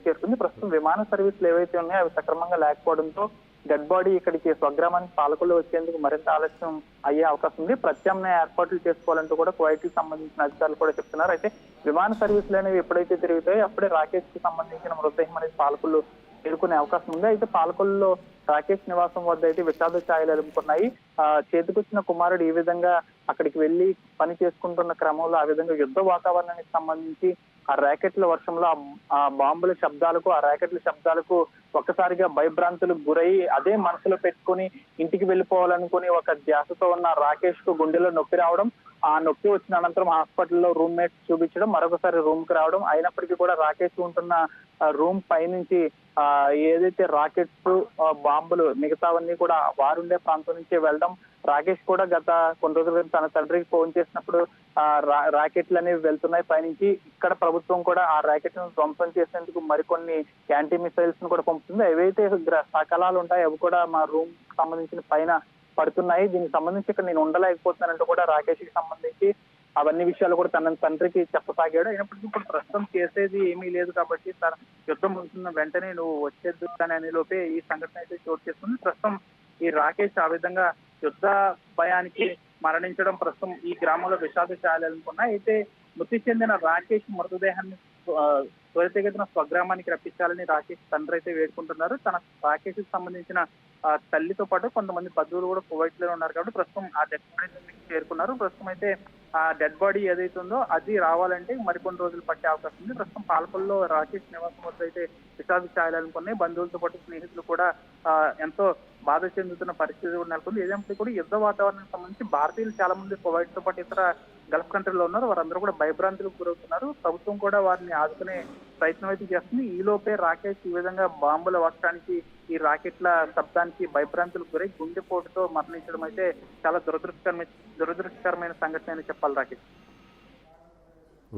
చేరుకుంది. ప్రస్తుతం విమాన సర్వీసులు ఏవైతే ఉన్నాయో అవి సక్రమంగా లేకపోవడంతో డెడ్ బాడీ ఇక్కడికి స్వగ్రామానికి పాలకులు వచ్చేందుకు మరింత ఆలస్యం అయ్యే అవకాశం ఉంది. ప్రత్యామ్నాయ ఏర్పాట్లు చేసుకోవాలంటూ కూడా కువైట్ కి సంబంధించిన అధికారులు కూడా చెప్తున్నారు. అయితే విమాన సర్వీసులు అనేవి ఎప్పుడైతే తిరుగుతాయో అప్పుడే రాకేష్ కి సంబంధించిన మృతదేహం అనేది పాలకులు చేరుకునే అవకాశం ఉంది. అయితే పాలకుల్లో రాకేష్ నివాసం వద్ద అయితే విషాద ఛాయలు ఎదుర్కొన్నాయి. చేతికొచ్చిన కుమారుడు ఈ విధంగా అక్కడికి వెళ్లి పని చేసుకుంటున్న క్రమంలో ఆ విధంగా యుద్ధ వాతావరణానికి సంబంధించి ఆ ర్యాకెట్ల వర్షంలో ఆ బాంబుల శబ్దాలకు ఆ ర్యాకెట్ల శబ్దాలకు ఒక్కసారిగా భయభ్రాంతులకు గురై అదే మనసులో పెట్టుకుని ఇంటికి వెళ్ళిపోవాలనుకుని ఒక ధ్యాసతో ఉన్న రాకేష్ కు గుండెలో నొప్పి రావడం, ఆ నొప్పి వచ్చిన అనంతరం హాస్పిటల్లో రూమ్మేట్స్ చూపించడం, మరొకసారి రూమ్ కి రావడం. అయినప్పటికీ కూడా రాకేష్ ఉంటున్న రూమ్ పైనుంచి ఏదైతే రాకెట్స్ బాంబులు మిగతావన్నీ కూడా వారుండే ప్రాంతం నుంచి వెళ్ళడం. రాకేష్ కూడా గత కొన్ని రోజుల క్రితం తన తండ్రికి ఫోన్ చేసినప్పుడు రాకెట్లు అనేవి వెళ్తున్నాయి పైనుంచి, ఇక్కడ ప్రభుత్వం కూడా ఆ రాకెట్ ను ధ్వంసం చేసేందుకు మరికొన్ని యాంటీ మిసైల్స్ ను కూడా పంపుతుంది. ఏవైతే సకలాలు ఉంటాయి అవి కూడా మా రూమ్ సంబంధించిన పైన పడుతున్నాయి, దీనికి సంబంధించి ఇక్కడ నేను ఉండలేకపోతున్నానంటూ కూడా రాకేష్ కి సంబంధించి అవన్నీ విషయాలు కూడా తన తండ్రికి చెప్పసాగాడు. అయినప్పటికీ ఇప్పుడు ప్రస్తుతం చేసేది ఏమీ లేదు కాబట్టి తన యుద్ధం ముగిసిన వెంటనే నువ్వు వచ్చేద్దు అనే లోపే ఈ సంఘటన అయితే చోటు చేసుకుంది. ప్రస్తుతం ఈ రాకేష్ ఆ విధంగా యుద్ధ భయానికి మరణించడం ప్రస్తుతం ఈ గ్రామంలో విషాద ఛాయలనుకున్నాయి. అయితే మృతి చెందిన రాకేష్ మృతదేహాన్ని త్వరితగతిన స్వగ్రామానికి రప్పించాలని రాకేష్ తండ్రి అయితే వేడుకుంటున్నారు. తన రాకేష్ కి సంబంధించిన తల్లితో పాటు కొంతమంది బంధువులు కూడా కువైట్ లో ఉన్నారు కాబట్టి ప్రస్తుతం ఆ డెడ్ బాడీ చేరుకున్నారు. ప్రస్తుతం అయితే ఆ డెడ్ బాడీ ఏదైతే ఉందో అది రావాలంటే మరికొన్ని రోజులు పట్టే అవకాశం ఉంది. ప్రస్తుతం పాలకొల్లో రాకేష్ నివాసం వద్ద అయితే విషాద ఛాయలనుకున్నాయి. బంధువులతో పాటు స్నేహితులు కూడా ఎంతో బాధ చెందుతున్న పరిస్థితి కూడా నెలకొంది. ఏదైతే కూడా యుద్ధ వాతావరణానికి సంబంధించి భారతీయులు చాలా మంది కువైట్ తో పాటు ఇతర గల్ఫ్ కంట్రీలో ఉన్నారు. వారందరూ కూడా భయభ్రాంతులకు గురవుతున్నారు. ప్రభుత్వం కూడా వారిని ఆదుకునే ప్రయత్నం అయితే చేస్తుంది. ఈ లోపే రాకేష్ ఈ విధంగా బాంబుల వర్షానికి ఈ రాకెట్ల శబ్దానికి భయభ్రాంతులకు గురై గుండెపోటుతో మరణించడం అయితే చాలా దురదృష్టకరమైన సంఘటన అని చెప్పాలి Rakesh.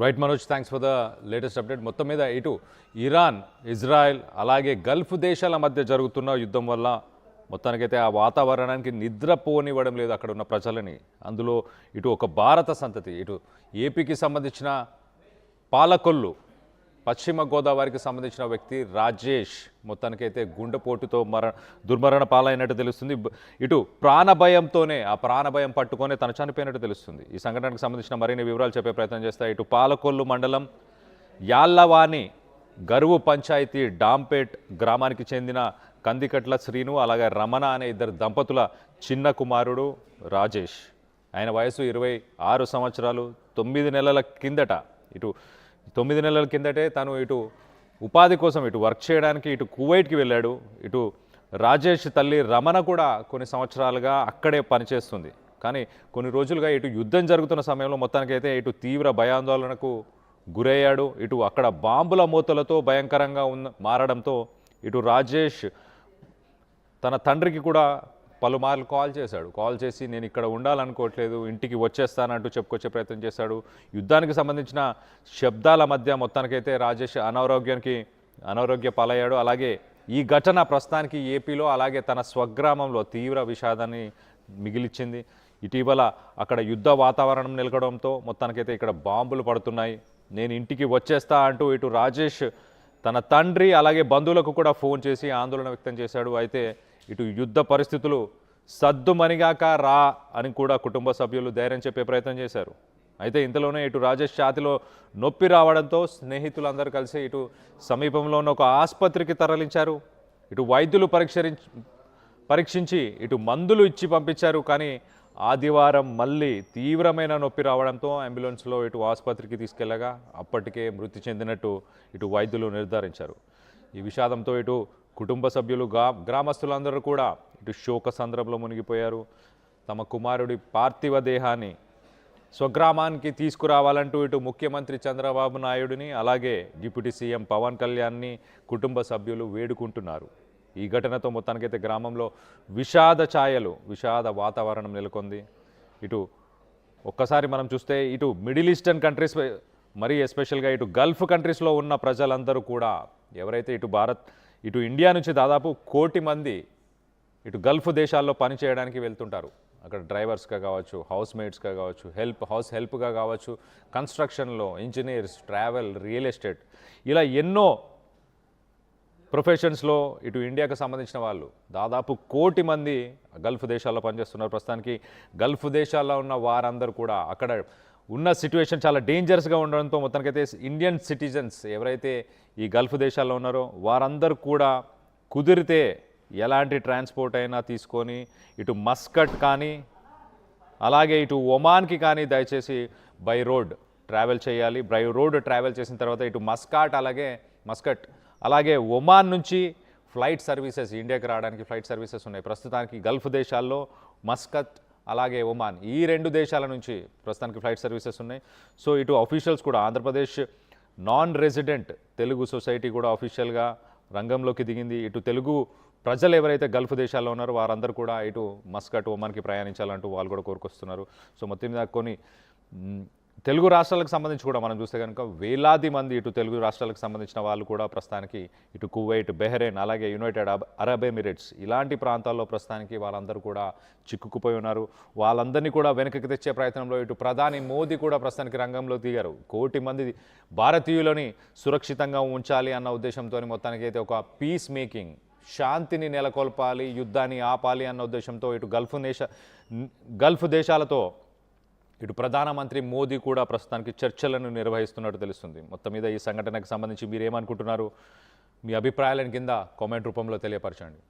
Right Manoj, thanks for the latest update. మొత్తం మీద ఇటు ఇరాన్, ఇజ్రాయెల్ అలాగే గల్ఫ్ దేశాల మధ్య జరుగుతున్న యుద్ధం వల్ల మొత్తానికైతే ఆ వాతావరణానికి నిద్రపోనివ్వడం లేదు అక్కడ ఉన్న ప్రజలని. అందులో ఇటు ఒక భారత సంతతి, ఇటు ఏపీకి సంబంధించిన పాలకొల్లు, పశ్చిమ గోదావరికి సంబంధించిన వ్యక్తి రాజేష్ మొత్తానికైతే గుండెపోటుతో దుర్మరణ పాలైనట్టు తెలుస్తుంది. ఇటు ప్రాణభయంతోనే ఆ ప్రాణభయం పట్టుకొని తను చనిపోయినట్టు తెలుస్తుంది. ఈ సంఘటనకు సంబంధించిన మరిన్ని వివరాలు చెప్పే ప్రయత్నం చేస్తాయి. ఇటు పాలకొల్లు మండలం యాళ్లవాణి గరువు పంచాయతీ డాంపేట్ గ్రామానికి చెందిన కందికట్ల శ్రీను అలాగే రమణ అనే ఇద్దరు దంపతుల చిన్న కుమారుడు రాజేష్. ఆయన వయసు 26 సంవత్సరాలు. 9 నెలల కిందట ఇటు 9 నెలల కిందటే తను ఇటు ఉపాధి కోసం ఇటు వర్క్ చేయడానికి ఇటు కువైట్కి వెళ్ళాడు. ఇటు రాజేష్ తల్లి రమణ కూడా కొన్ని సంవత్సరాలుగా అక్కడే పనిచేస్తుంది. కానీ కొన్ని రోజులుగా ఇటు యుద్ధం జరుగుతున్న సమయంలో మొత్తానికైతే ఇటు తీవ్ర భయాందోళనకు గురయ్యాడు. ఇటు అక్కడ బాంబుల మూతలతో భయంకరంగా మారడంతో ఇటు రాజేష్ తన తండ్రికి కూడా పలుమార్లు కాల్ చేసి నేను ఇక్కడ ఉండాలనుకోవట్లేదు, ఇంటికి వచ్చేస్తానంటూ చెప్పుకొచ్చే ప్రయత్నం చేశాడు. యుద్ధానికి సంబంధించిన శబ్దాల మధ్య మొత్తానికైతే రాజేష్ అనారోగ్య పాలయ్యాడు. అలాగే ఈ ఘటన ప్రస్తుతానికి ఏపీలో అలాగే తన స్వగ్రామంలో తీవ్ర విషాదాన్ని మిగిలిచ్చింది. ఇటీవల అక్కడ యుద్ధ వాతావరణం నెలకొనడంతో మొత్తానికైతే ఇక్కడ బాంబులు పడుతున్నాయి, నేను ఇంటికి వచ్చేస్తా అంటూ ఇటు రాజేష్ తన తండ్రి అలాగే బంధువులకు కూడా ఫోన్ చేసి ఆందోళన వ్యక్తం చేశాడు. అయితే ఇటు యుద్ధ పరిస్థితులు సద్దుమణిగాక రా అని కూడా కుటుంబ సభ్యులు ధైర్యం చెప్పే ప్రయత్నం చేశారు. అయితే ఇంతలోనే ఇటు రాజేష్ ఛాతిలో నొప్పి రావడంతో స్నేహితులందరూ కలిసి ఇటు సమీపంలో ఉన్న ఒక ఆసుపత్రికి తరలించారు. ఇటు వైద్యులు పరీక్షించి ఇటు మందులు ఇచ్చి పంపించారు. కానీ ఆదివారం మళ్ళీ తీవ్రమైన నొప్పి రావడంతో అంబులెన్స్లో ఇటు ఆసుపత్రికి తీసుకెళ్లగా అప్పటికే మృతి చెందినట్టు ఇటు వైద్యులు నిర్ధారించారు. ఈ విషాదంతో ఇటు కుటుంబ సభ్యులు గ్రామస్తులందరూ కూడా ఇటు శోక సంద్రంలో మునిగిపోయారు. తమ కుమారుడి పార్థివ దేహాన్ని స్వగ్రామానికి తీసుకురావాలంటూ ఇటు ముఖ్యమంత్రి చంద్రబాబు నాయుడిని అలాగే డిప్యూటీ సీఎం పవన్ కళ్యాణ్ని కుటుంబ సభ్యులు వేడుకుంటున్నారు. ఈ ఘటనతో మొత్తానికైతే గ్రామంలో విషాద వాతావరణం నెలకొంది. ఇటు ఒక్కసారి మనం చూస్తే ఇటు మిడిల్ ఈస్టర్న్ కంట్రీస్ మరీ ఎస్పెషల్గా ఇటు గల్ఫ్ కంట్రీస్లో ఉన్న ప్రజలందరూ కూడా ఎవరైతే ఇటు ఇండియా నుంచి దాదాపు 1 కోటి మంది ఇటు గల్ఫ్ దేశాల్లో పనిచేయడానికి వెళ్తుంటారు. అక్కడ డ్రైవర్స్గా కావచ్చు, హౌస్ మేట్స్గా కావచ్చు, హౌస్ హెల్ప్గా కావచ్చు, కన్స్ట్రక్షన్లో ఇంజనీర్స్, ట్రావెల్, రియల్ ఎస్టేట్ ఇలా ఎన్నో ప్రొఫెషన్స్లో ఇటు ఇండియాకు సంబంధించిన వాళ్ళు దాదాపు 1 కోటి మంది గల్ఫ్ దేశాల్లో పనిచేస్తున్నారు. ప్రస్తుతానికి గల్ఫ్ దేశాల్లో ఉన్న వారందరూ కూడా అక్కడ ఉన్న సిచ్యువేషన్ చాలా డేంజరస్గా ఉండడంతో మొత్తానికైతే ఇండియన్ సిటిజన్స్ ఎవరైతే ఈ గల్ఫ్ దేశాల్లో ఉన్నారో వారందరూ కూడా కుదిరితే ఎలాంటి ట్రాన్స్పోర్ట్ అయినా తీసుకొని ఇటు మస్కట్ కానీ అలాగే ఇటు ఒమాన్కి కానీ దయచేసి బై రోడ్ ట్రావెల్ చేయాలి. బై రోడ్ ట్రావెల్ చేసిన తర్వాత ఇటు మస్కట్ అలాగే ఒమాన్ నుంచి ఫ్లైట్ సర్వీసెస్ ఇండియాకి రావడానికి ఫ్లైట్ సర్వీసెస్ ఉన్నాయి. ప్రస్తుతానికి గల్ఫ్ దేశాల్లో మస్కత్ అలాగే ఒమాన్ ఈ 2 దేశాల నుంచి ప్రస్తుతానికి ఫ్లైట్ సర్వీసెస్ ఉన్నాయి. సో ఇటు అఫీషియల్స్ కూడా Andhra Pradesh non resident Telugu society కూడా అఫీషియల్గా రంగంలోకి దిగింది. ఇటు తెలుగు ప్రజలు ఎవరైతే గల్ఫ్ దేశాల్లో ఉన్నారో వారందరూ కూడా ఇటు మస్కట్ ఒమాన్కి ప్రయాణించాలంటూ వాళ్ళు కూడా కోరుకొస్తున్నారు. సో మొత్తం మీద కొన్ని తెలుగు రాష్ట్రాలకు సంబంధించి కూడా మనం చూస్తే కనుక వేలాది మంది ఇటు తెలుగు రాష్ట్రాలకు సంబంధించిన వాళ్ళు కూడా ప్రస్తుతానికి ఇటు కువైట్, బెహ్రెయిన్ అలాగే యునైటెడ్ అరబ్ ఎమిరేట్స్ ఇలాంటి ప్రాంతాల్లో ప్రస్తుతానికి వాళ్ళందరూ కూడా చిక్కుకుపోయి ఉన్నారు. వాళ్ళందరినీ కూడా వెనక్కి తెచ్చే ప్రయత్నంలో ఇటు ప్రధాని మోదీ కూడా ప్రస్తుతానికి రంగంలో దిగారు. 1 కోటి మంది భారతీయులని సురక్షితంగా ఉంచాలి అన్న ఉద్దేశంతో మొత్తానికి అయితే ఒక పీస్ మేకింగ్ శాంతిని నెలకొల్పాలి, యుద్ధాన్ని ఆపాలి అన్న ఉద్దేశంతో ఇటు గల్ఫ్ దేశాలతో ఇటు ప్రధానమంత్రి మోదీ కూడా ప్రస్తుతానికి చర్చలను నిర్వహిస్తున్నట్టు తెలుస్తుంది. మొత్తం మీద ఈ సంఘటనకు సంబంధించి మీరు ఏమనుకుంటున్నారు? మీ అభిప్రాయాలను కింద కామెంట్ రూపంలో తెలియపరచండి.